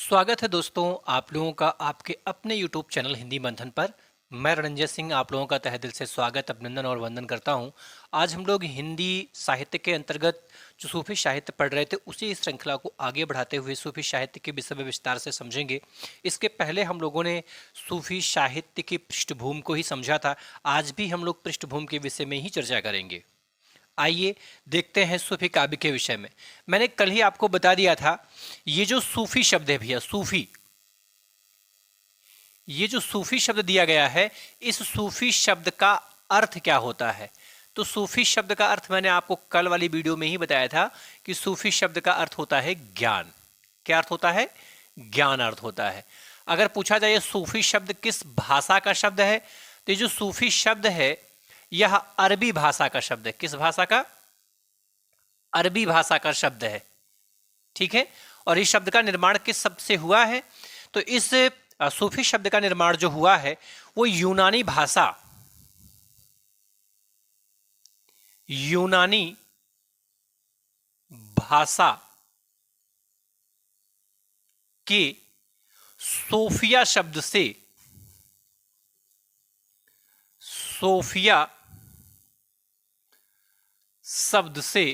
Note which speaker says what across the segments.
Speaker 1: स्वागत है दोस्तों आप लोगों का आपके अपने YouTube चैनल हिंदी मंथन पर। मैं रणजय सिंह आप लोगों का तहे दिल से स्वागत अभिनंदन और वंदन करता हूं। आज हम लोग हिंदी साहित्य के अंतर्गत जो सूफी साहित्य पढ़ रहे थे उसी श्रृंखला को आगे बढ़ाते हुए सूफी साहित्य के विषय में विस्तार से समझेंगे। इसके पहले हम लोगों ने सूफी साहित्य की पृष्ठभूमि को ही समझा था। आज भी हम लोग पृष्ठभूमि के विषय में ही चर्चा करेंगे। आइए देखते हैं सूफी काव्य के विषय में। मैंने कल ही आपको बता दिया था, ये जो सूफी शब्द है भैया, सूफी, ये जो सूफी शब्द दिया गया है, इस सूफी शब्द का अर्थ क्या होता है। तो सूफी शब्द का अर्थ मैंने आपको कल वाली वीडियो में ही बताया था कि सूफी शब्द का अर्थ होता है ज्ञान। क्या अर्थ होता है? ज्ञान अर्थ होता है। अगर पूछा जाए सूफी शब्द किस भाषा का शब्द है, तो ये जो सूफी शब्द है यह अरबी भाषा का शब्द है। किस भाषा का? अरबी भाषा का शब्द है। ठीक है। और इस शब्द का निर्माण किस शब्द से हुआ है? तो इस सूफी शब्द का निर्माण जो हुआ है वो यूनानी भाषा के सोफिया शब्द से, सोफिया शब्द से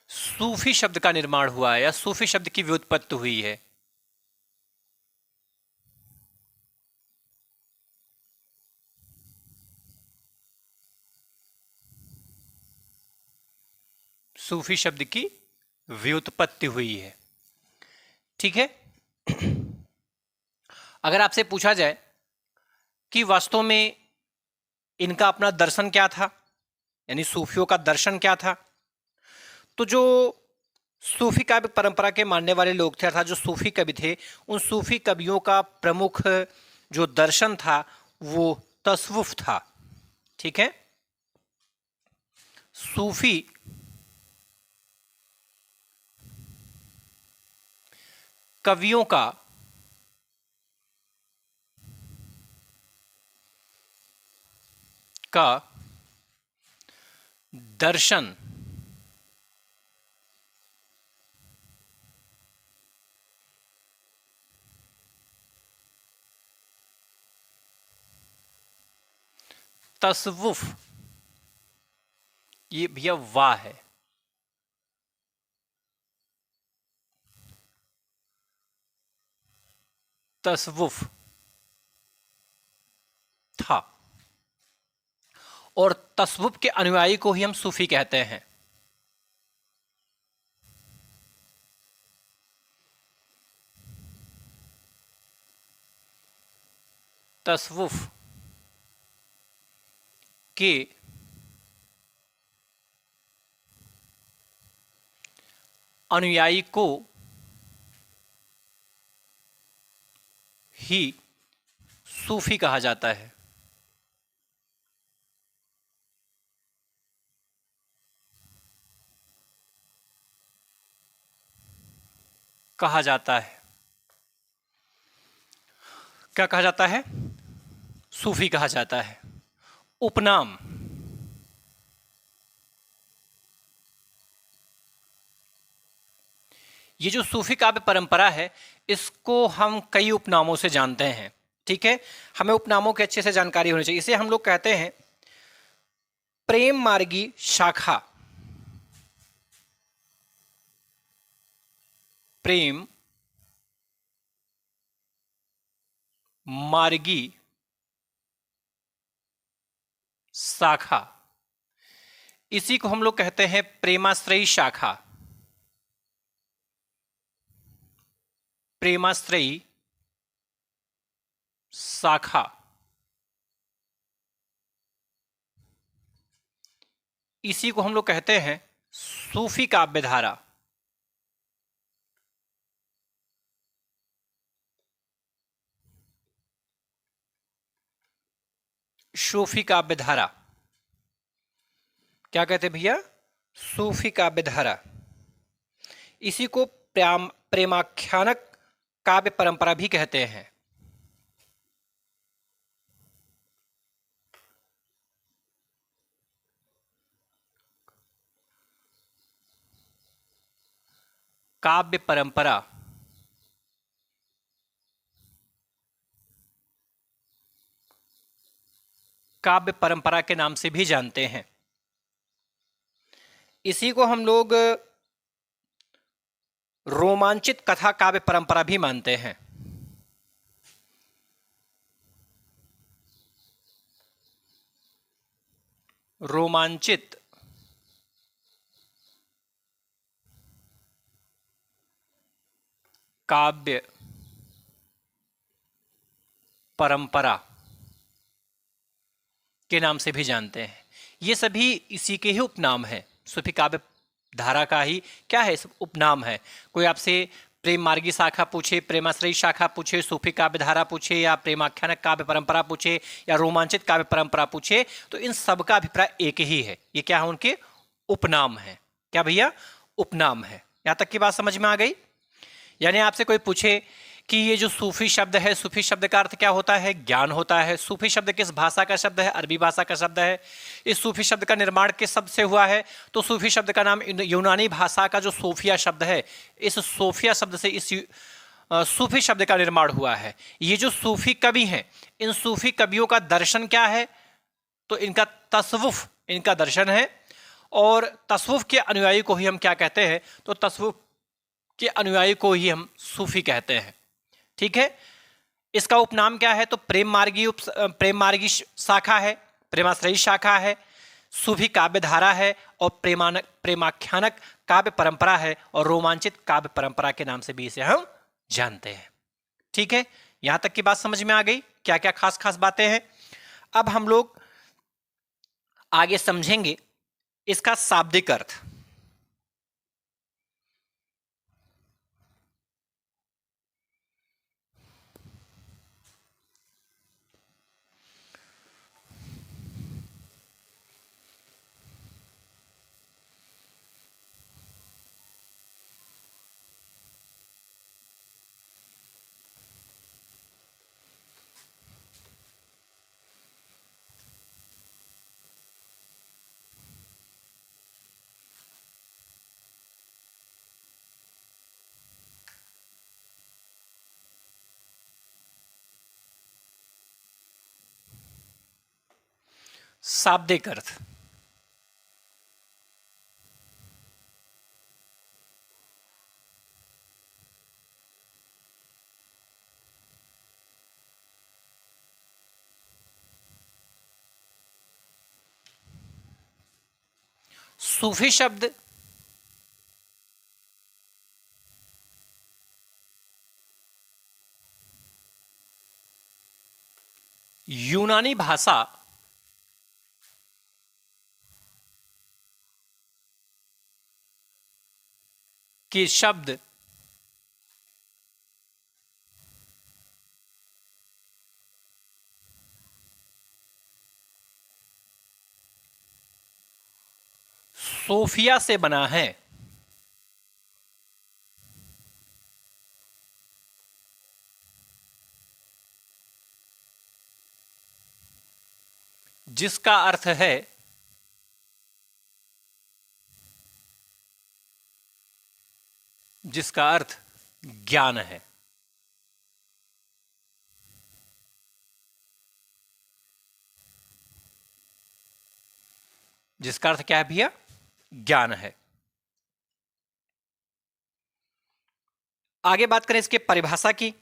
Speaker 1: सूफी शब्द का निर्माण हुआ है या सूफी शब्द की व्युत्पत्ति हुई है। सूफी शब्द की व्युत्पत्ति हुई है। ठीक है। अगर आपसे पूछा जाए कि वास्तव में इनका अपना दर्शन क्या था, यानी सूफियों का दर्शन क्या था, तो जो सूफी काव्य परंपरा के मानने वाले लोग थे अर्थात जो सूफी कवि थे, उन सूफी कवियों का प्रमुख जो दर्शन था वो तसव्वुफ था। ठीक है। सूफी कवियों का दर्शन तसव्वुफ, ये भैया वाह है, तसव्वुफ था। और तसव्वुफ के अनुयायी को ही हम सूफी कहते हैं। तसव्वुफ के अनुयायी को ही सूफी कहा जाता है। कहा जाता है। क्या कहा जाता है? सूफी कहा जाता है। उपनाम, ये जो सूफी काव्य परंपरा है इसको हम कई उपनामों से जानते हैं। ठीक है। हमें उपनामों की अच्छे से जानकारी होनी चाहिए। इसे हम लोग कहते हैं प्रेम मार्गी शाखा, प्रेम मार्गी शाखा। इसी को हम लोग कहते हैं प्रेमाश्रयी शाखा, प्रेमाश्रयी शाखा। इसी को हम लोग कहते हैं सूफी काव्य धारा, सूफी काव्य धारा। क्या कहते हैं भैया? सूफी काव्य धारा। इसी को प्रेमाख्यानक काव्य परंपरा भी कहते हैं। काव्य परंपरा काव्य परंपरा के नाम से भी जानते हैं। इसी को हम लोग रोमांचित कथा काव्य परंपरा भी मानते हैं। रोमांचित काव्य परंपरा के नाम से भी जानते हैं। ये सभी इसी के ही उपनाम हैं। सूफी काव्य धारा का ही क्या है, उपनाम है। कोई आपसे प्रेम मार्गी शाखा पूछे, प्रेमाश्रयी शाखा पूछे, सूफी काव्य धारा पूछे, या प्रेमाख्यानक काव्य परंपरा पूछे, या रोमांचित काव्य परंपरा पूछे, तो इन सब का अभिप्राय एक ही है। ये क्या है, उनके उपनाम है। क्या भैया, उपनाम है। यहां तक की बात समझ में आ गई। यानी आपसे कोई पूछे कि ये जो सूफी शब्द है, सूफी शब्द का अर्थ क्या होता है, ज्ञान होता है। सूफी शब्द किस भाषा का शब्द है, अरबी भाषा का शब्द है। इस सूफी शब्द का निर्माण किस शब्द से हुआ है, तो सूफी शब्द का नाम यूनानी भाषा का जो सोफिया शब्द है, इस सोफिया शब्द से इस सूफी शब्द का निर्माण हुआ है। ये जो सूफी कवि हैं, इन सूफी कवियों का दर्शन क्या है, तो इनका तसव्वुफ इनका दर्शन है। और तसव्वुफ के अनुयायी को ही हम क्या कहते हैं, तो तसव्वुफ के अनुयायी को ही हम सूफी कहते हैं। ठीक है। इसका उपनाम क्या है, तो प्रेम मार्गी शाखा है, प्रेमाश्रयी शाखा है, सूफी काव्य धारा है, और प्रेमाख्यानक काव्य परंपरा है, और रोमांचित काव्य परंपरा के नाम से भी इसे हम जानते हैं। ठीक है, यहां तक की बात समझ में आ गई, क्या क्या खास खास बातें हैं। अब हम लोग आगे समझेंगे इसका शाब्दिक अर्थ। शाब्दिक अर्थ। सूफी शब्द यूनानी भाषा के शब्द सोफिया से बना है। जिसका अर्थ है जिसका अर्थ ज्ञान है। जिसका अर्थ क्या है भैया, ज्ञान है। आगे बात करें इसके परिभाषा की।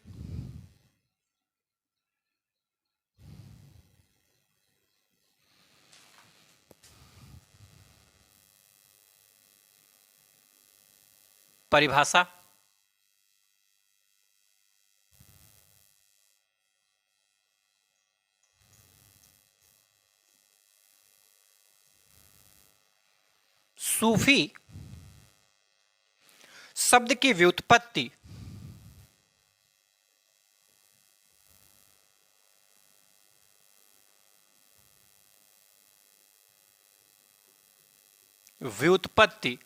Speaker 1: परिभाषा सूफी शब्द की व्युत्पत्ति व्युत्पत्ति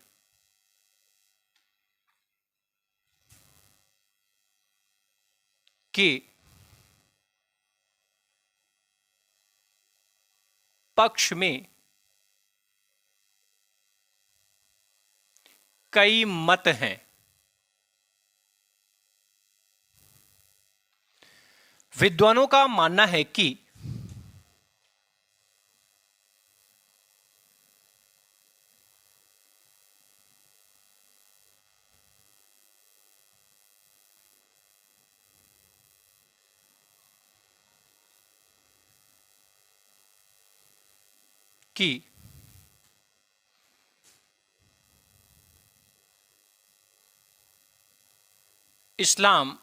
Speaker 1: की पक्ष में कई मत हैं। विद्वानों का मानना है कि कि इस्लाम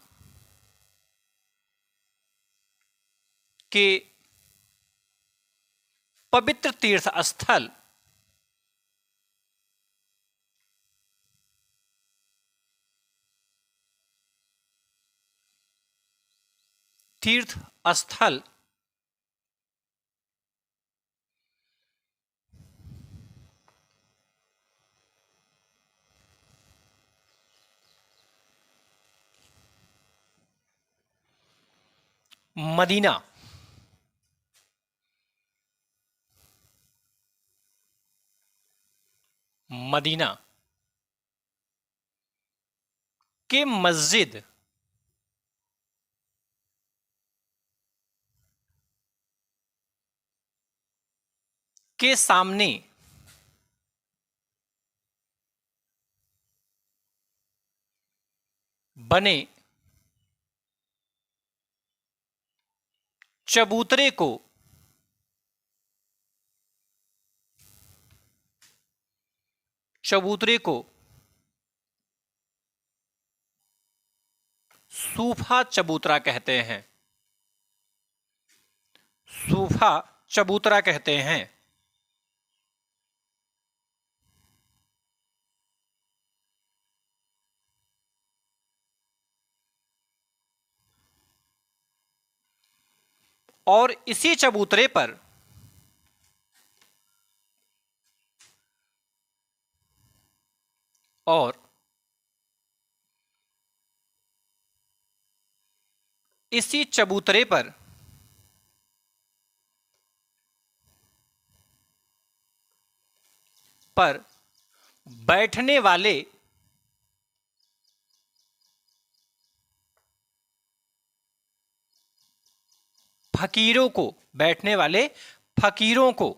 Speaker 1: के पवित्र तीर्थ स्थल मदीना मदीना के मस्जिद के सामने बने चबूतरे को सूफा चबूतरा कहते हैं। सूफा चबूतरा कहते हैं। और इसी चबूतरे पर बैठने वाले फकीरों को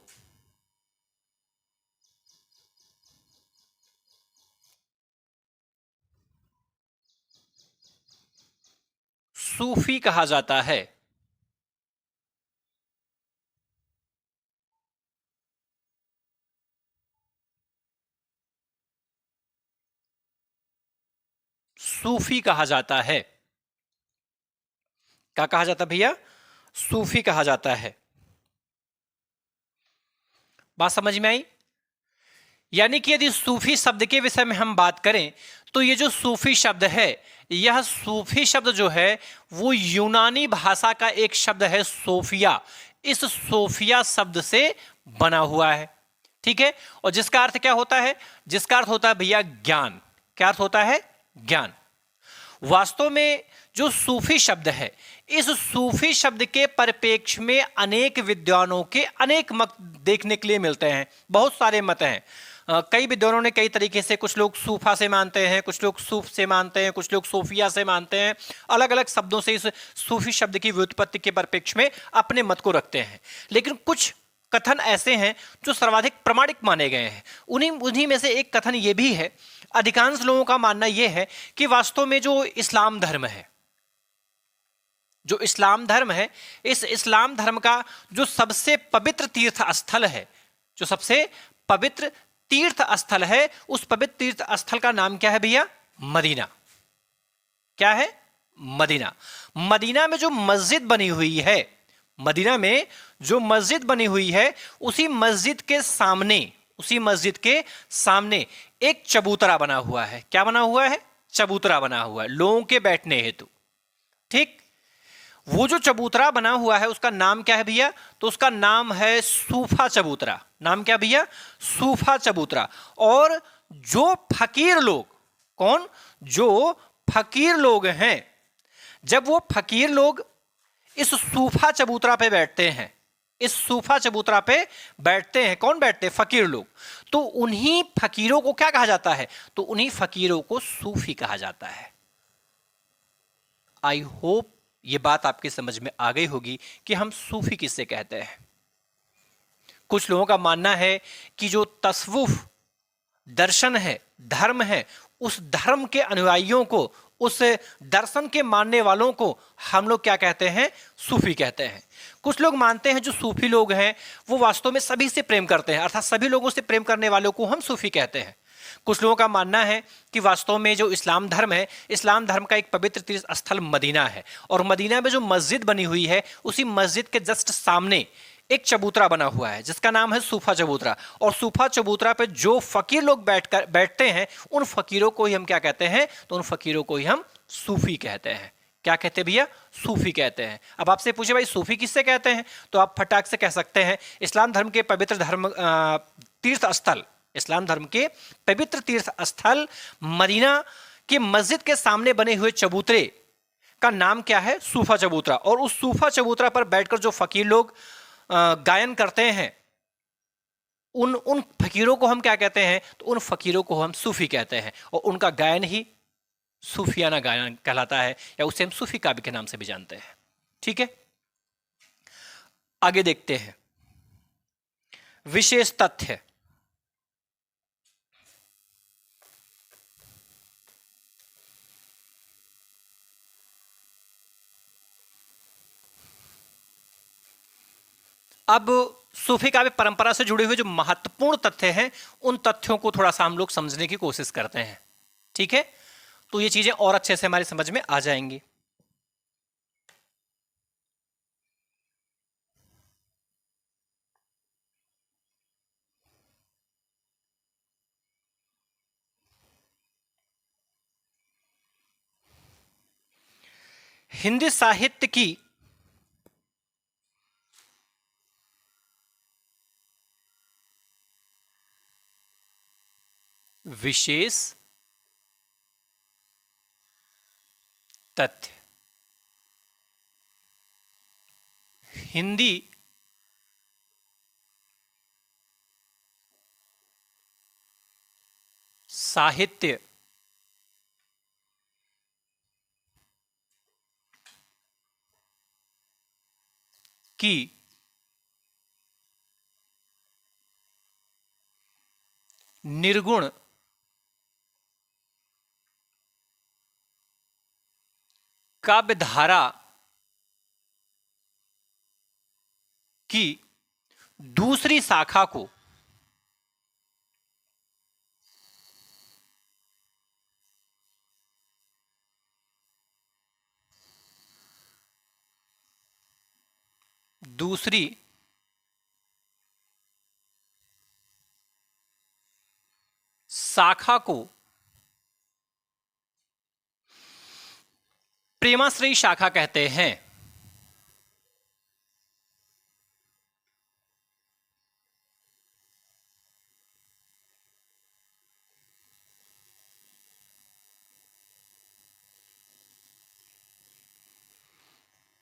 Speaker 1: सूफी कहा जाता है। सूफी कहा जाता है। क्या कहा जाता है भैया? सूफी कहा जाता है। बात समझ में आई? यानी कि यदि सूफी शब्द के विषय में हम बात करें तो ये जो सूफी शब्द है, यह सूफी शब्द जो है वो यूनानी भाषा का एक शब्द है सोफिया। इस सोफिया शब्द से बना हुआ है। ठीक है। और जिसका अर्थ क्या होता है? जिसका अर्थ होता है भैया ज्ञान। क्या अर्थ होता है? ज्ञान। वास्तव में जो सूफी शब्द है, इस सूफी शब्द के परिप्रेक्ष्य में अनेक विद्वानों के अनेक मत देखने के लिए मिलते हैं। बहुत सारे मत हैं। कई विद्वानों ने कई तरीके से, कुछ लोग सूफा से मानते हैं, कुछ लोग सूफ से मानते हैं, कुछ लोग सोफिया से मानते हैं। अलग अलग शब्दों से इस सूफी शब्द की व्युत्पत्ति के परिप्रेक्ष्य में अपने मत को रखते हैं। लेकिन कुछ कथन ऐसे हैं जो सर्वाधिक प्रमाणिक माने गए हैं। उन्हीं में से एक कथन ये भी है, अधिकांश लोगों का मानना यह है कि वास्तव में जो इस्लाम धर्म है, इस इस्लाम धर्म का जो सबसे पवित्र तीर्थ स्थल है, जो सबसे पवित्र तीर्थ स्थल है, उस पवित्र तीर्थ स्थल का नाम क्या है भैया? मदीना। क्या है? मदीना। मदीना में जो मस्जिद बनी हुई है, मदीना में जो मस्जिद बनी हुई है, उसी मस्जिद के सामने एक चबूतरा बना हुआ है। क्या बना हुआ है? चबूतरा बना हुआ है लोगों के बैठने हेतु। ठीक। वो जो चबूतरा बना हुआ है उसका नाम क्या है भैया? तो उसका नाम है सूफा चबूतरा। नाम क्या भैया? सूफा चबूतरा। और जो फकीर लोग, कौन? जो फकीर लोग हैं, जब वो फकीर लोग इस सूफा चबूतरा पे बैठते हैं, इस सूफा चबूतरा पे बैठते हैं, कौन बैठते हैं? फकीर लोग। तो उन्हीं फकीरों को क्या कहा जाता है? तो उन्हीं फकीरों को सूफी कहा जाता है। आई होप ये बात आपकी समझ में आ गई होगी कि हम सूफी किससे कहते हैं। कुछ लोगों का मानना है कि जो तसव्वुफ दर्शन है, धर्म है, उस धर्म के अनुयायियों को, उस दर्शन के मानने वालों को हम लोग क्या कहते हैं, सूफी कहते हैं। कुछ लोग मानते हैं जो सूफी लोग हैं वो वास्तव में सभी से प्रेम करते हैं, अर्थात सभी लोगों से प्रेम करने वालों को हम सूफी कहते हैं। कुछ लोगों का मानना है कि वास्तव में जो इस्लाम धर्म है, इस्लाम धर्म का एक पवित्र तीर्थ स्थल मदीना है, और मदीना में जो मस्जिद बनी हुई है उसी मस्जिद के जस्ट सामने एक चबूतरा बना हुआ है जिसका नाम है सूफा चबूतरा, और सूफा चबूतरा पे जो फकीर लोग बैठते हैं उन फकीरों को ही हम क्या कहते हैं, तो उन फकीरों को ही हम सूफी कहते हैं। क्या कहते हैं भैया, सूफी कहते हैं। अब आपसे पूछे भाई सूफी किससे कहते हैं, तो आप फटाक से कह सकते हैं इस्लाम धर्म के पवित्र धर्म तीर्थ स्थल, इस्लाम धर्म के पवित्र तीर्थ स्थल मदीना के मस्जिद के सामने बने हुए चबूतरे का नाम क्या है, सूफा चबूतरा। और उस सूफा चबूतरा पर बैठकर जो फकीर लोग गायन करते हैं उन उन फकीरों को हम क्या कहते हैं, तो उन फकीरों को हम सूफी कहते हैं, और उनका गायन ही सूफियाना गायन कहलाता है, या उसे हम सूफी काव्य के नाम से भी जानते हैं। ठीक है, आगे देखते हैं विशेष तथ्य। अब सूफी काव्य परंपरा से जुड़े हुए जो महत्वपूर्ण तथ्य हैं उन तथ्यों को थोड़ा सा हम लोग समझने की कोशिश करते हैं। ठीक है, तो ये चीजें और अच्छे से हमारी समझ में आ जाएंगी। हिंदी साहित्य की विशेष तथ्य। हिंदी साहित्य की निर्गुण काव्यधारा की दूसरी शाखा को दूसरी शाखा को प्रेमाश्रयी शाखा कहते हैं।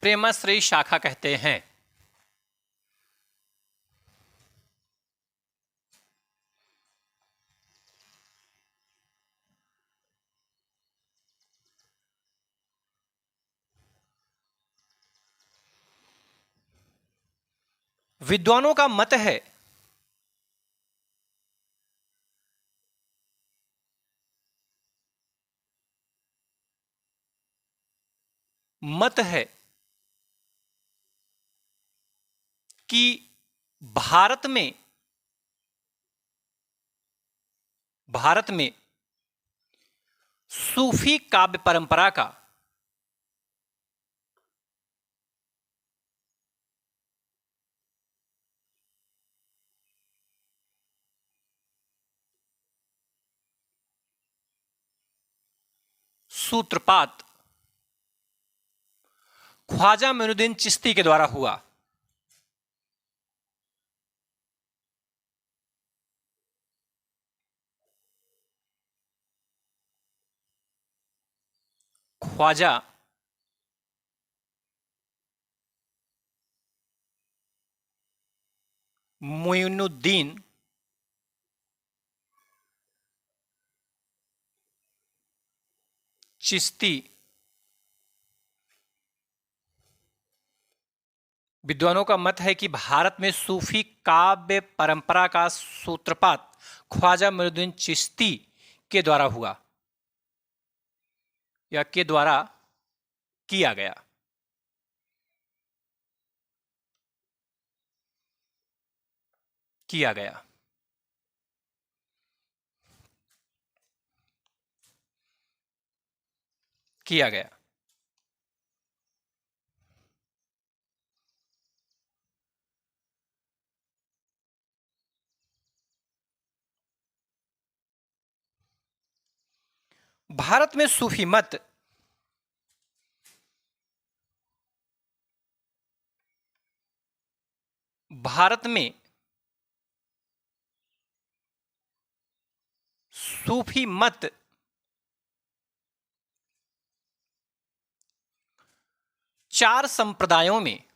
Speaker 1: प्रेमाश्रयी शाखा कहते हैं। विद्वानों का मत है मत है कि भारत में सूफी काव्य परंपरा का सूत्रपात ख्वाजा मोइनुद्दीन चिश्ती के द्वारा हुआ। ख्वाजा मोइनुद्दीन चिश्ती विद्वानों का मत है कि भारत में सूफी काव्य परंपरा का सूत्रपात ख्वाजा मोइनुद्दीन चिश्ती के द्वारा हुआ या के द्वारा किया गया। किया गया। किया गया। भारत में सूफी मत भारत में सूफी मत चार संप्रदायों में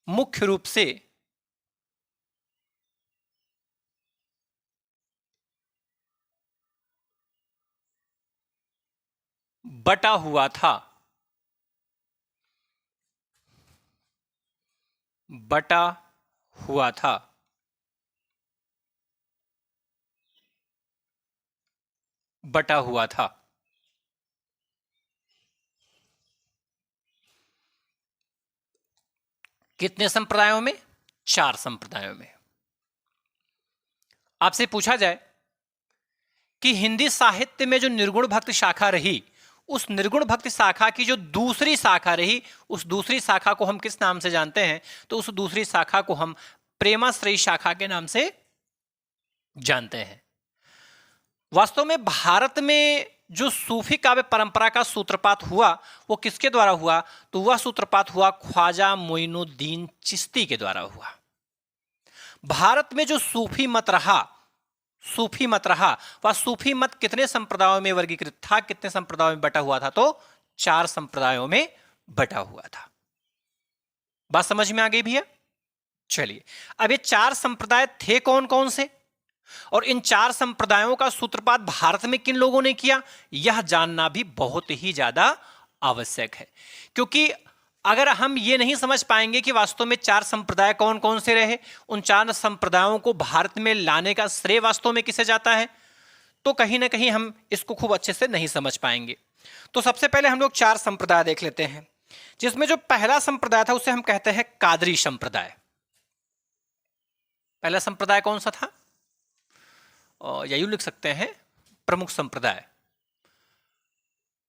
Speaker 1: मुख्य रूप से बटा हुआ था। बटा हुआ था। बटा हुआ था। कितने संप्रदायों में? चार संप्रदायों में। आपसे पूछा जाए कि हिंदी साहित्य में जो निर्गुण भक्ति शाखा रही, उस निर्गुण भक्ति शाखा की जो दूसरी शाखा रही, उस दूसरी शाखा को हम किस नाम से जानते हैं? तो उस दूसरी शाखा को हम प्रेमाश्रयी शाखा के नाम से जानते हैं। वास्तव में भारत में जो सूफी काव्य परंपरा का सूत्रपात हुआ वो किसके द्वारा हुआ? तो वह सूत्रपात हुआ ख्वाजा मोइनुद्दीन चिश्ती के द्वारा हुआ। भारत में जो सूफी मत रहा वह सूफी मत कितने संप्रदायों में वर्गीकृत था? कितने संप्रदायों में बटा हुआ था? तो चार संप्रदायों में बटा हुआ था। बात समझ में आ गई भैया? चलिए, अब ये चार संप्रदाय थे कौन कौन से, और इन चार संप्रदायों का सूत्रपात भारत में किन लोगों ने किया, यह जानना भी बहुत ही ज्यादा आवश्यक है। क्योंकि अगर हम ये नहीं समझ पाएंगे कि वास्तव में चार संप्रदाय कौन कौन से रहे, उन चार संप्रदायों को भारत में लाने का श्रेय वास्तव में किसे जाता है, तो कहीं ना कहीं हम इसको खूब अच्छे से नहीं समझ पाएंगे। तो सबसे पहले हम लोग चार संप्रदाय देख लेते हैं, जिसमें जो पहला संप्रदाय था उसे हम कहते हैं कादरी संप्रदाय। पहला संप्रदाय कौन सा था? या यूं लिख सकते हैं प्रमुख संप्रदाय।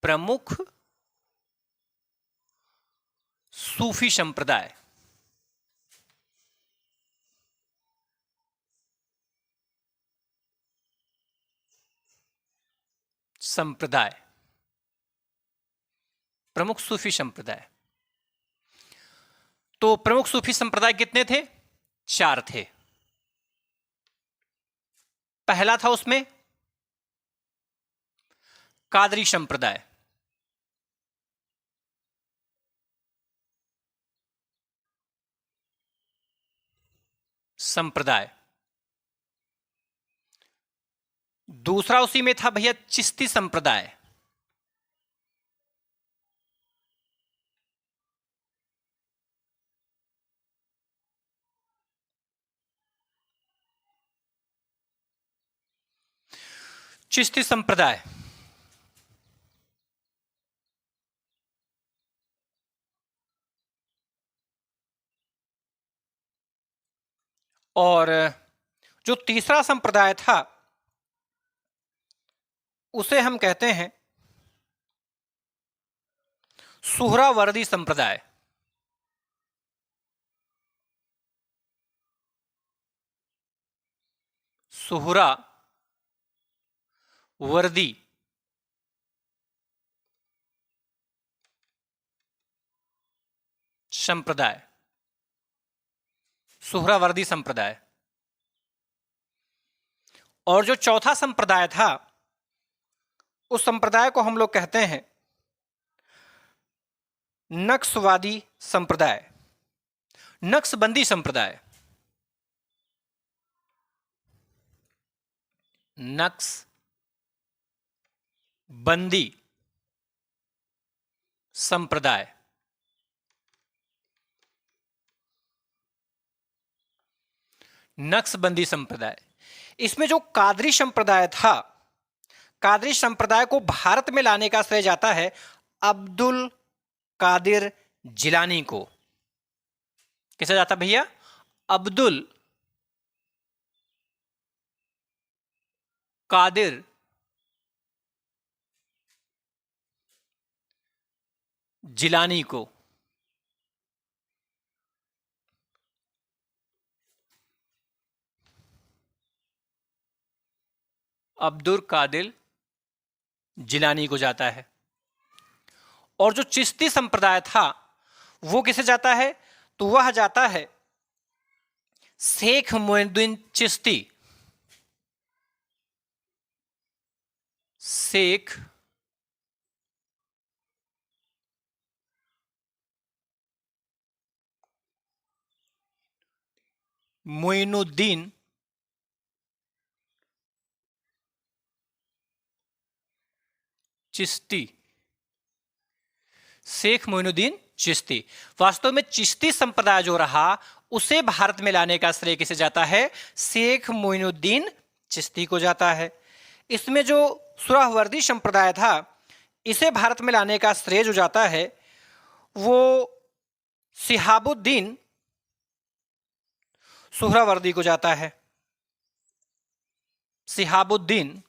Speaker 1: प्रमुख सूफी संप्रदाय। प्रमुख सूफी संप्रदाय। तो प्रमुख सूफी संप्रदाय कितने थे? चार थे। पहला था उसमें कादरी संप्रदाय। दूसरा उसी में था भैया चिश्ती संप्रदाय। चिश्ती संप्रदाय। और जो तीसरा संप्रदाय था उसे हम कहते हैं सुहरावर्दी संप्रदाय। सुहरावर्दी संप्रदाय। सुहरावर्दी संप्रदाय। और जो चौथा संप्रदाय था उस संप्रदाय को हम लोग कहते हैं नक्शवादी संप्रदाय, नक्शबंदी संप्रदाय। बंदी संप्रदाय। नक्शबंदी संप्रदाय। इसमें जो कादरी संप्रदाय था, कादरी संप्रदाय को भारत में लाने का श्रेय जाता है अब्दुल कादिर जिलानी को। किसे जाता भैया? अब्दुल कादिर जिलानी को। अब्दुल कादिर जिलानी को जाता है। और जो चिश्ती संप्रदाय था वो किसे जाता है? तो वह जाता है शेख मोइनुद्दीन चिश्ती। शेख मोइनुद्दीन चिश्ती। शेख मोइनुद्दीन चिश्ती। वास्तव में चिश्ती संप्रदाय जो रहा उसे भारत में लाने का श्रेय किसे जाता है? शेख मोइनुद्दीन चिश्ती को जाता है। इसमें जो सुहरावर्दी संप्रदाय था इसे भारत में लाने का श्रेय जो जाता है वो शिहाबुद्दीन सुहरावर्दी को जाता है। शिहाबुद्दीन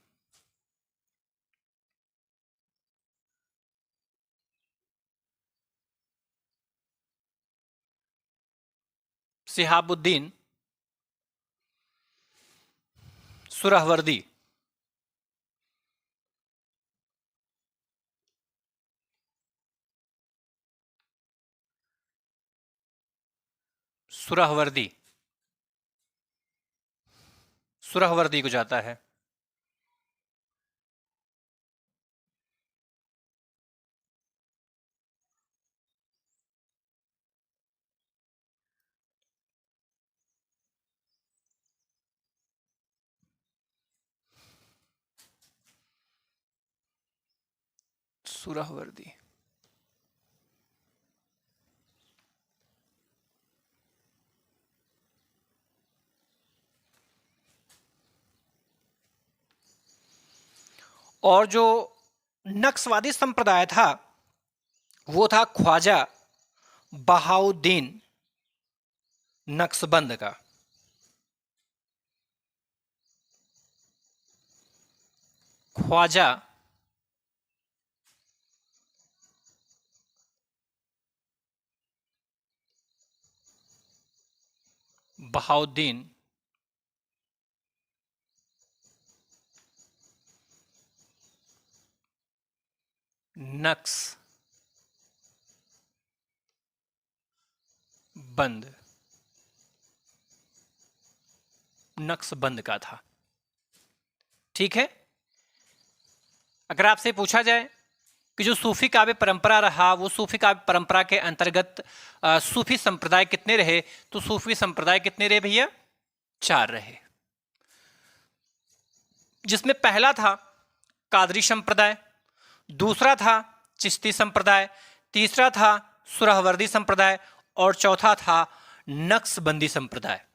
Speaker 1: शिहाबुद्दीन सुहरावर्दी। सुहरावर्दी सुहरावर्दी को जाता है। सुहरावर्दी। और जो नक्शवादी संप्रदाय था वो था ख्वाजा बहाउद्दीन नक्शबंद का। ख्वाजा बहाउद्दीन नक्शबंद का था। ठीक है। अगर आपसे पूछा जाए कि जो सूफी काव्य परंपरा रहा वो सूफी काव्य परंपरा के अंतर्गत सूफी संप्रदाय कितने रहे, तो सूफी संप्रदाय कितने रहे भैया? 4 रहे। जिसमें पहला था कादरी संप्रदाय, दूसरा था चिश्ती संप्रदाय, तीसरा था सुहरावर्दी संप्रदाय और चौथा था नक्शबंदी संप्रदाय।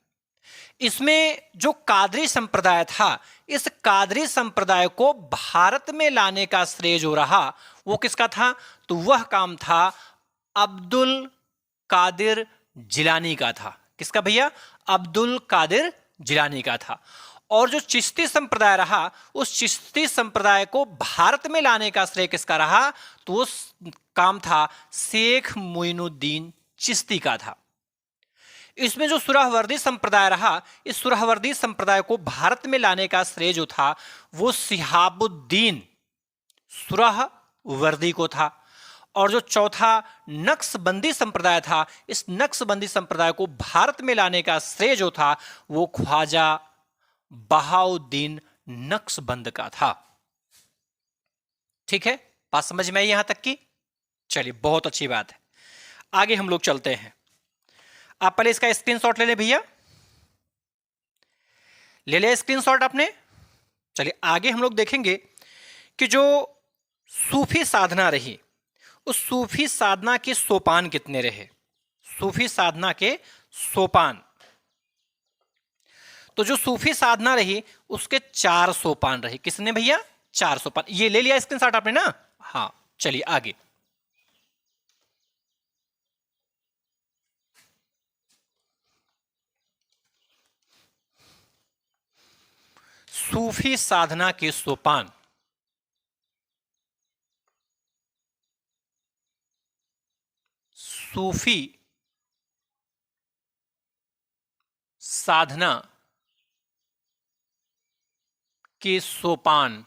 Speaker 1: इसमें जो कादरी संप्रदाय था इस कादरी संप्रदाय को भारत में लाने का श्रेय जो रहा वो किसका था? तो वह काम था अब्दुल कादिर जिलानी का था। किसका भैया? अब्दुल कादिर जिलानी का था। और जो चिश्ती संप्रदाय रहा उस चिश्ती संप्रदाय को भारत में लाने का श्रेय किसका रहा? तो वो काम था शेख मोइनुद्दीन चिश्ती का था। इसमें जो सुहरावर्दी संप्रदाय रहा इस सुहरावर्दी संप्रदाय को भारत में लाने का श्रेय जो था वो शिहाबुद्दीन सुहरावर्दी को था। और जो चौथा नक्शबंदी संप्रदाय था इस नक्शबंदी संप्रदाय को भारत में लाने का श्रेय जो था वो ख्वाजा बहाउद्दीन नक्शबंद का था। ठीक है, बात समझ में आई यहां तक की? चलिए, बहुत अच्छी बात है। आगे हम लोग चलते हैं। आप पहले इसका स्क्रीनशॉट ले ले भैया, ले ले स्क्रीनशॉट आपने। चलिए आगे हम लोग देखेंगे कि जो सूफी साधना रही, उस सूफी साधना के सोपान कितने रहे? सूफी साधना के सोपान, तो जो सूफी साधना रही उसके 4 सोपान रहे। किसने भैया? 4 सोपान। ये ले लिया स्क्रीनशॉट आपने ना? हाँ, चलिए आगे। सूफी साधना के सोपान, सूफी साधना के सोपान,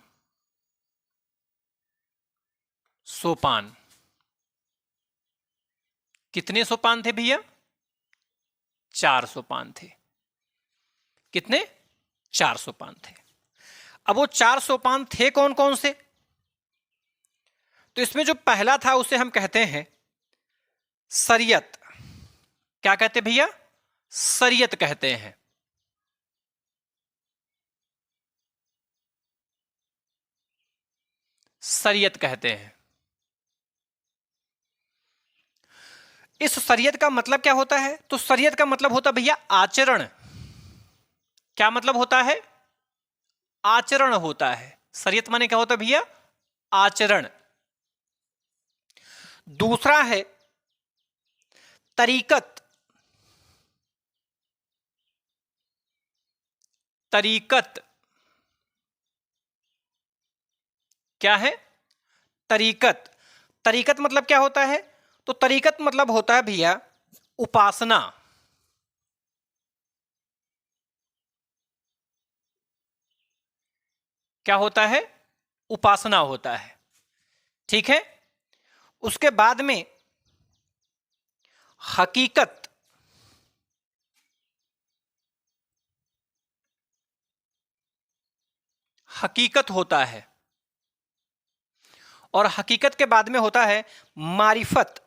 Speaker 1: सोपान कितने सोपान थे भैया? 4 सोपान थे। कितने? 4 सोपान थे। अब वो 4 सोपान थे कौन कौन से? तो इसमें जो पहला था उसे हम कहते हैं शरीयत। क्या कहते भैया? शरीयत कहते हैं। शरीयत कहते हैं। इस शरीयत का मतलब क्या होता है? तो शरीयत का मतलब होता है भैया आचरण। क्या मतलब होता है? आचरण होता है। शरीयत माने क्या होता है भैया? आचरण। दूसरा है तरीकत। तरीकत क्या है? तरीकत। तरीकत मतलब क्या होता है? तो तरीकत मतलब होता है भैया उपासना। क्या होता है? उपासना होता है। ठीक है। उसके बाद में हकीकत। हकीकत होता है। और हकीकत के बाद में होता है मारिफत।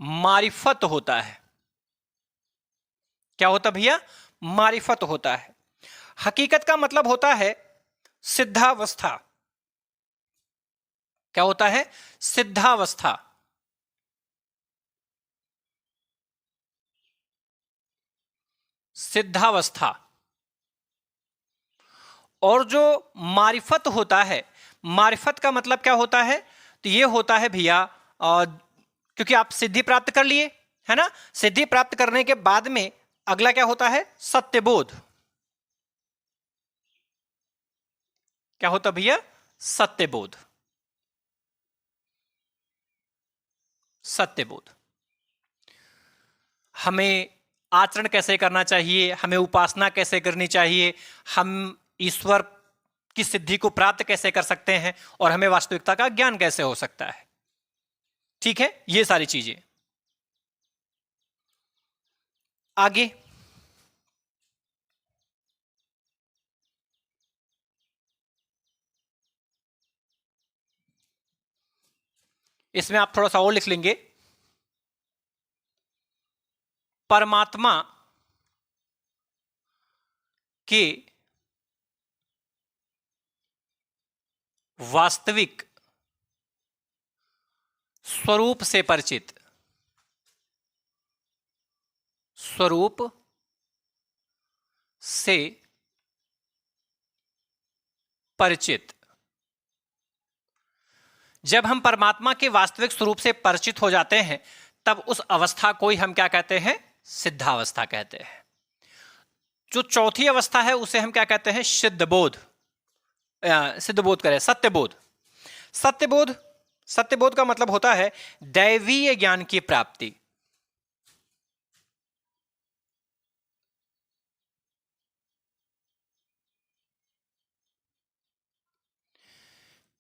Speaker 1: मारिफत होता है। क्या होता भैया? मारिफत होता है। हकीकत का मतलब होता है सिद्धावस्था। क्या होता है? सिद्धावस्था। सिद्धावस्था। और जो मारिफत होता है, मारिफत का मतलब क्या होता है? तो ये होता है भैया क्योंकि आप सिद्धि प्राप्त कर लिए है ना, सिद्धि प्राप्त करने के बाद में अगला क्या होता है? सत्यबोध। क्या होता भैया? सत्यबोध। सत्यबोध। हमें आचरण कैसे करना चाहिए, हमें उपासना कैसे करनी चाहिए, हम ईश्वर की सिद्धि को प्राप्त कैसे कर सकते हैं, और हमें वास्तविकता का ज्ञान कैसे हो सकता है। ठीक है, ये सारी चीजें। आगे इसमें आप थोड़ा सा और लिख लेंगे, परमात्मा के वास्तविक स्वरूप से परिचित। स्वरूप से परिचित। जब हम परमात्मा के वास्तविक स्वरूप से परिचित हो जाते हैं तब उस अवस्था को ही हम क्या कहते हैं? सिद्धावस्था कहते हैं। जो चौथी अवस्था है उसे हम क्या कहते हैं? सिद्धबोध। सिद्धबोध करें, सत्यबोध। सत्यबोध, सत्यबोध का मतलब होता है दैवीय ज्ञान की प्राप्ति।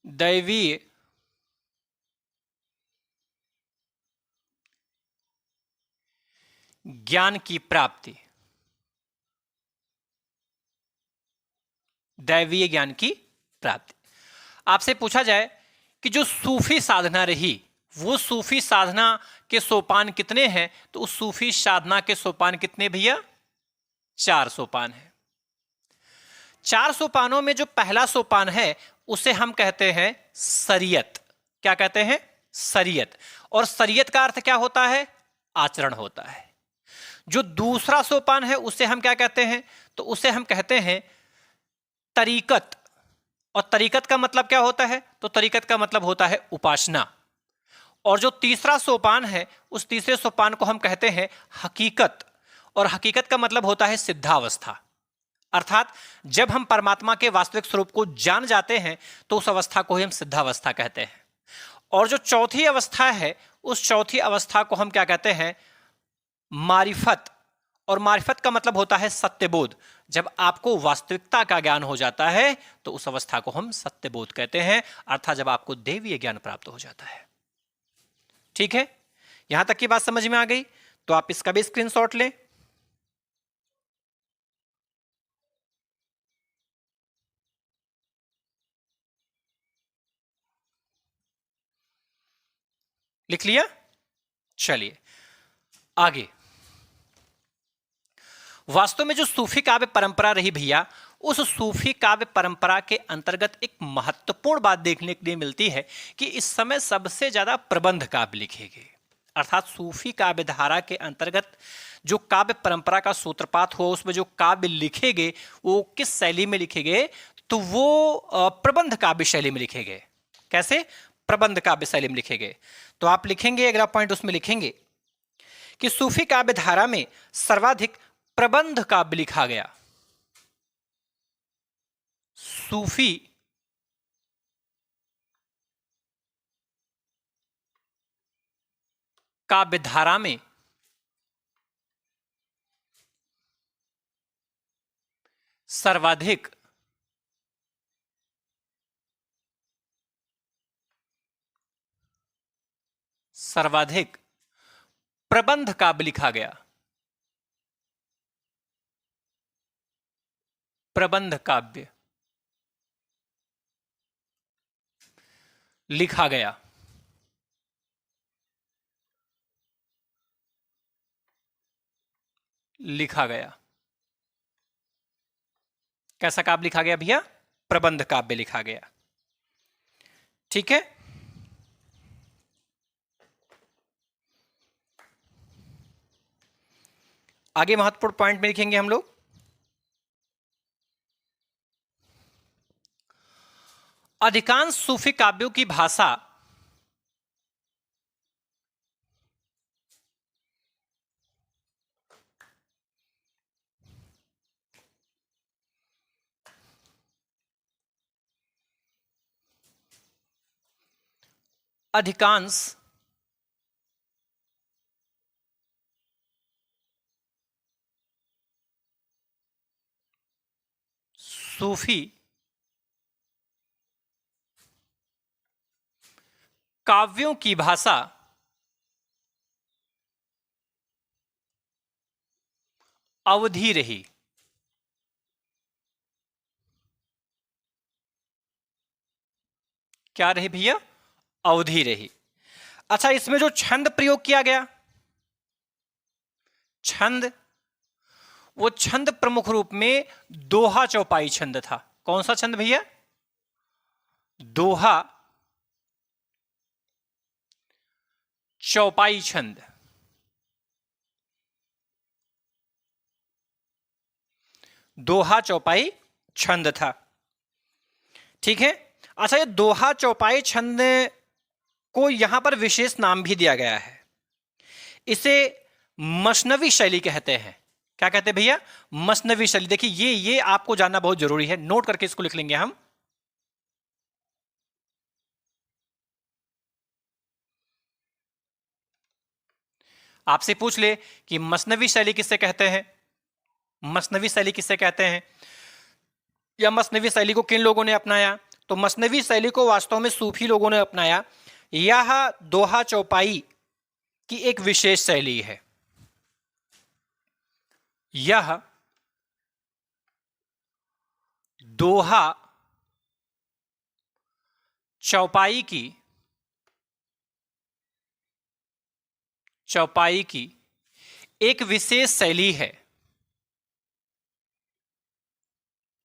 Speaker 1: दैवीय ज्ञान की प्राप्ति। दैवीय ज्ञान की प्राप्ति। आपसे पूछा जाए कि जो सूफी साधना रही वो सूफी साधना के सोपान कितने हैं, तो उस सूफी साधना के सोपान कितने भैया? 4 सोपान हैं। 4 सोपानों में जो पहला सोपान है उसे हम कहते हैं शरीयत। क्या कहते हैं? शरीयत। और शरीयत का अर्थ क्या होता है? आचरण होता है। जो दूसरा सोपान है उसे हम क्या कहते हैं? तो उसे हम कहते हैं तरीकत। और तरीकत का मतलब क्या होता है? तो तरीकत का मतलब होता है उपासना। और जो तीसरा सोपान है उस तीसरे सोपान को हम कहते हैं हकीकत। और हकीकत का मतलब होता है सिद्धावस्था। अर्थात जब हम परमात्मा के वास्तविक स्वरूप को जान जाते हैं तो उस अवस्था को ही हम सिद्धावस्था कहते हैं। और जो चौथी अवस्था है उस चौथी अवस्था को हम क्या कहते हैं? मारिफत। और मारिफत का मतलब होता है सत्यबोध। जब आपको वास्तविकता का ज्ञान हो जाता है तो उस अवस्था को हम सत्यबोध कहते हैं, अर्थात जब आपको दैवीय ज्ञान प्राप्त हो जाता है। ठीक है, यहां तक की बात समझ में आ गई? तो आप इसका भी स्क्रीनशॉट लें। लिख लिया? चलिए आगे। वास्तव में जो सूफी काव्य परंपरा रही भैया, उस सूफी काव्य परंपरा के अंतर्गत एक महत्वपूर्ण बात देखने के लिए मिलती है कि इस समय सबसे ज्यादा प्रबंध काव्य लिखे गए। अर्थात सूफी काव्य धारा के अंतर्गत जो काव्य परंपरा का सूत्रपात हुआ उसमें जो काव्य लिखे गए वो किस शैली में लिखे गए? तो वो प्रबंध काव्य शैली में लिखे गए। कैसे? प्रबंध काव्य शैली में लिखे गए। तो आप लिखेंगे, अगला पॉइंट उसमें लिखेंगे कि सूफी काव्य धारा में सर्वाधिक प्रबंध काव्य लिखा गया। सूफी काव्य धारा में सर्वाधिक प्रबंध काव्य लिखा गया। प्रबंध काव्य लिखा गया। लिखा गया। कैसा काव्य लिखा गया भैया? प्रबंध काव्य लिखा गया। ठीक है, आगे महत्वपूर्ण पॉइंट में लिखेंगे हम लोग। अधिकांश सूफी काव्यों की भाषा अधिकांश सूफी काव्यों की भाषा अवधी रही। क्या रही भैया? अवधी रही। अच्छा, इसमें जो छंद प्रयोग किया गया, छंद, वो छंद प्रमुख रूप में दोहा चौपाई छंद था। कौन सा छंद भैया? दोहा चौपाई छंद। दोहा चौपाई छंद था। ठीक है। अच्छा, ये दोहा चौपाई छंद को यहां पर विशेष नाम भी दिया गया है। इसे मसनवी शैली कहते हैं। क्या कहते हैं भैया? मसनवी शैली। देखिए ये आपको जानना बहुत जरूरी है, नोट करके इसको लिख लेंगे हम। आपसे पूछ ले कि मसनवी शैली किससे कहते हैं, मसनवी शैली किससे कहते हैं, या मसनवी शैली को किन लोगों ने अपनाया? तो मसनवी शैली को वास्तव में सूफी लोगों ने अपनाया। यह दोहा चौपाई की एक विशेष शैली है। यह दोहा चौपाई की एक विशेष शैली है।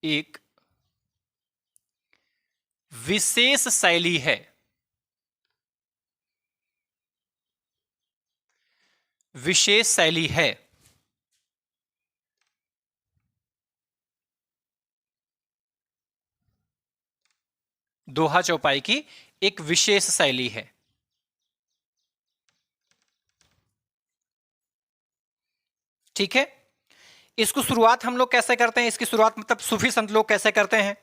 Speaker 1: एक विशेष शैली है। विशेष शैली है। दोहा चौपाई की एक विशेष शैली है। ठीक है, इसको शुरुआत हम लोग कैसे करते हैं, इसकी शुरुआत मतलब सूफी संत लोग कैसे करते हैं,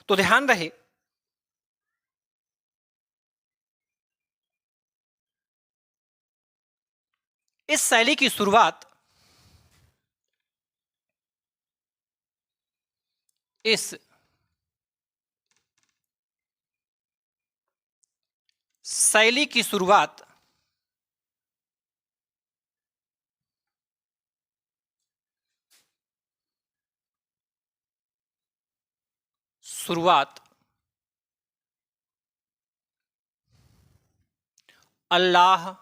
Speaker 1: तो ध्यान रहे इस शैली की शुरुआत इस शैली की शुरुआत अल्लाह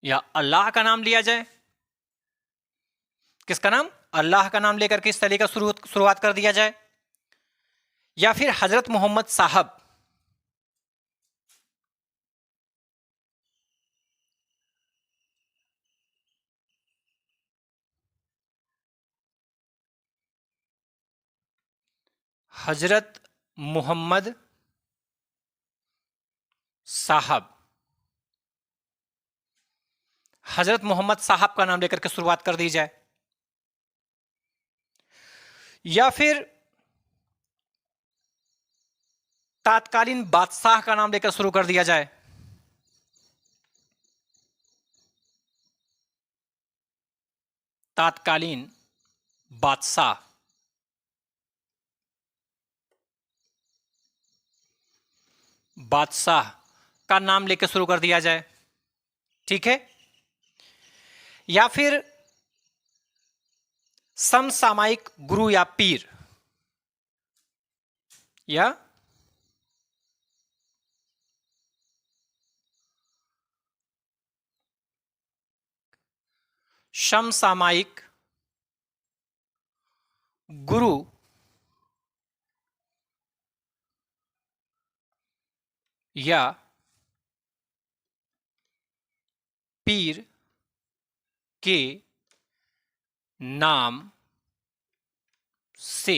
Speaker 1: या अल्लाह का नाम लिया जाए। किसका नाम? अल्लाह का नाम लेकर के इस शैली का शुरुआत कर दिया जाए, या फिर हजरत मोहम्मद साहब हजरत मोहम्मद साहब हजरत मोहम्मद साहब का नाम लेकर के शुरुआत कर दी जाए, या फिर तात्कालीन बादशाह का नाम लेकर शुरू कर दिया जाए। तात्कालीन बादशाह का नाम लेकर शुरू कर दिया जाए। ठीक है, या फिर समसामयिक गुरु या पीर, या समसामयिक गुरु या पीर के नाम से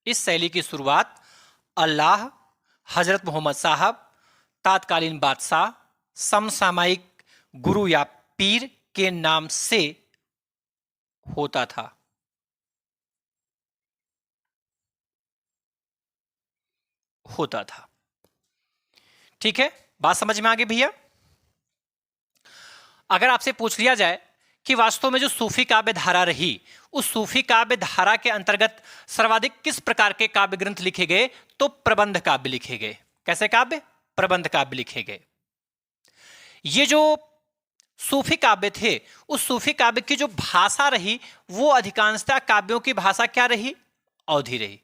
Speaker 1: इस शैली की शुरुआत अल्लाह, हजरत मोहम्मद साहब, तात्कालीन बादशाह, समसामयिक गुरु या पीर के नाम से होता था। ठीक है, बात समझ में आ गई भैया? अगर आपसे पूछ लिया जाए कि वास्तव में जो सूफी काव्य धारा रही, उस सूफी काव्य धारा के अंतर्गत सर्वाधिक किस प्रकार के काव्य ग्रंथ लिखे गए, तो प्रबंध काव्य लिखे गए। कैसे काव्य? प्रबंध काव्य लिखे गए। ये जो सूफी काव्य थे, उस सूफी काव्य की जो भाषा रही, वो अधिकांशतः काव्यों की भाषा क्या रही? अवधी रही।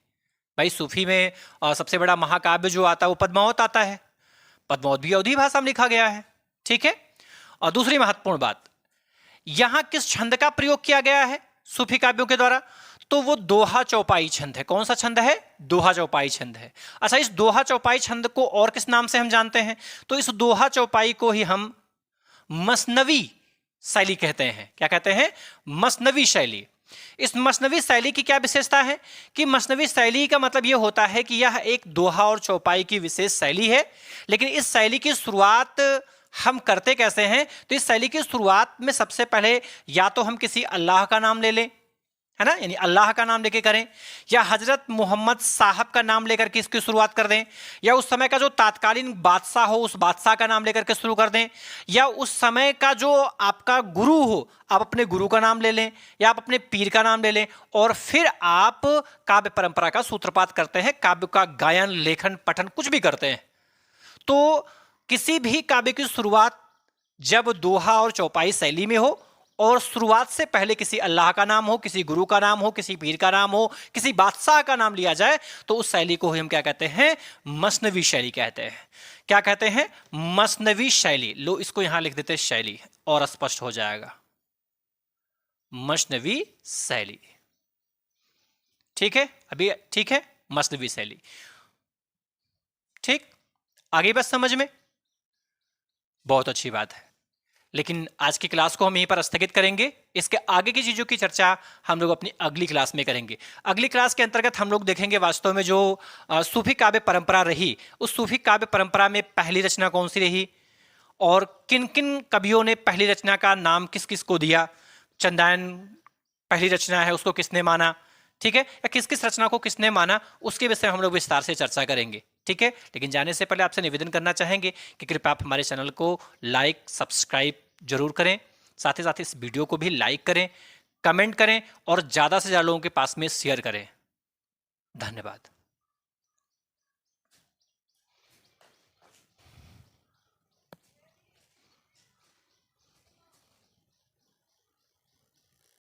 Speaker 1: भाई सूफी में सबसे बड़ा महाकाव्य जो आता है वो पद्मावत आता है। पद्मावत भी अवधी भाषा में लिखा गया है। ठीक है, और दूसरी महत्वपूर्ण बात, यहां किस छंद का प्रयोग किया गया है सूफी काव्यों के द्वारा? तो वो दोहा चौपाई छंद है। कौन सा छंद है? दोहा चौपाई छंद है। अच्छा, इस दोहा चौपाई छंद को और किस नाम से हम जानते हैं? तो इस दोहा चौपाई को ही हम मसनवी शैली कहते हैं। क्या कहते हैं? मसनवी शैली। इस मसनवी शैली की क्या विशेषता है कि मसनवी शैली का मतलब यह होता है कि यह एक दोहा और चौपाई की विशेष शैली है। लेकिन इस शैली की शुरुआत हम करते कैसे हैं? तो इस शैली की शुरुआत में सबसे पहले या तो हम किसी अल्लाह का नाम ले लें, है ना, यानी अल्लाह का नाम लेके करें, या हजरत मोहम्मद साहब का नाम लेकर के इसकी शुरुआत कर दें, या उस समय का जो तात्कालीन बादशाह हो उस बादशाह का नाम लेकर के शुरू कर दें, या उस समय का जो आपका गुरु हो आप अपने गुरु का नाम ले लें, या आप अपने पीर का नाम ले लें, और फिर आप काव्य परंपरा का सूत्रपात करते हैं, काव्य का गायन, लेखन, पठन कुछ भी करते हैं। तो किसी भी काव्य की शुरुआत जब दोहा और चौपाई शैली में हो और शुरुआत से पहले किसी अल्लाह का नाम हो, किसी गुरु का नाम हो, किसी पीर का नाम हो, किसी बादशाह का नाम लिया जाए, तो उस शैली को हम क्या कहते हैं? मसनवी शैली कहते हैं। क्या कहते हैं? मसनवी शैली। लो, इसको यहां लिख देते हैं शैली, और स्पष्ट हो जाएगा। मसनवी शैली। ठीक है, अभी ठीक है, मसनवी शैली। ठीक, आगे बस समझ में, बहुत अच्छी बात है। लेकिन आज की क्लास को हम यहीं पर स्थगित करेंगे। इसके आगे की चीजों की चर्चा हम लोग अपनी अगली क्लास में करेंगे। अगली क्लास के अंतर्गत हम लोग देखेंगे वास्तव में जो सूफी काव्य परंपरा रही, उस सूफी काव्य परंपरा में पहली रचना कौन सी रही और किन किन कवियों ने पहली रचना का नाम किस किस को दिया। चंदायन पहली रचना है, उसको किसने माना, ठीक है, या किस किस रचना को किसने माना, उसके विषय में हम लोग विस्तार से चर्चा करेंगे। ठीक है, लेकिन जाने से पहले आपसे निवेदन करना चाहेंगे कि कृपया आप हमारे चैनल को लाइक सब्सक्राइब जरूर करें, साथ ही साथ इस वीडियो को भी लाइक करें, कमेंट करें और ज़्यादा से ज़्यादा लोगों के पास में शेयर करें। धन्यवाद।